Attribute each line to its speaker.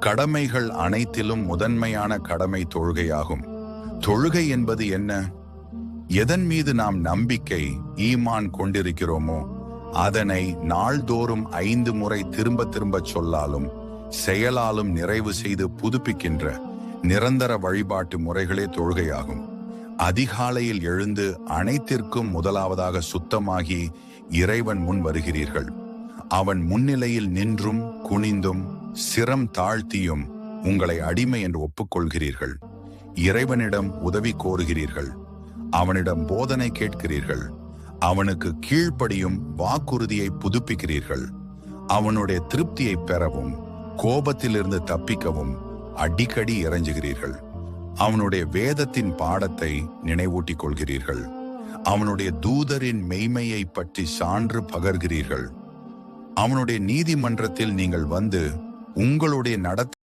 Speaker 1: கடமைகள் அனைத்திலும் முதன்மையான கடமை தொழுகையாகும். தொழுகை என்பது என்ன? எதன் மீது நாம் நம்பிக்கை, ஈமான் கொண்டிருக்கிறோமோ அதனை நாள்தோறும் 5 முறை திரும்ப திரும்ப சொல்லாலும் செயலாலும் நிறைவு செய்து புதுப்பிக்கின்ற நிரந்தர வழிபாட்டு முறைகளே தொழுகையாகும். அதிகாலையில் எழுந்து அனைத்திற்கும் முதலாவதாக சுத்தமாகி இறைவன் முன் வருகிறீர்கள். அவன் முன்னிலையில் நின்றும் குனிந்தும் சிரம் தாழ்த்தியும் உங்களை அடிமை என்று ஒப்புக்கொள்கிறீர்கள். இறைவனிடம் உதவி கோருகிறீர்கள். அவனிடம் போதனை கேட்கிறீர்கள். அவனுக்கு கீழ்ப்படியும் வாக்குறுதியை புதுப்பிக்கிறீர்கள். அவனுடைய திருப்தியை பெறவும் கோபத்திலிருந்து தப்பிக்கவும் அடிக்கடி இறைஞ்சுகிறீர்கள். அவனுடைய வேதத்தின் பாடத்தை நினைவூட்டிக் கொள்கிறீர்கள். அவனுடைய தூதரின் மெய்மையை பற்றி சான்று பகர்கிறீர்கள். அவனுடைய நீதிமன்றத்தில் நீங்கள் வந்து உங்களுடைய நடத்தை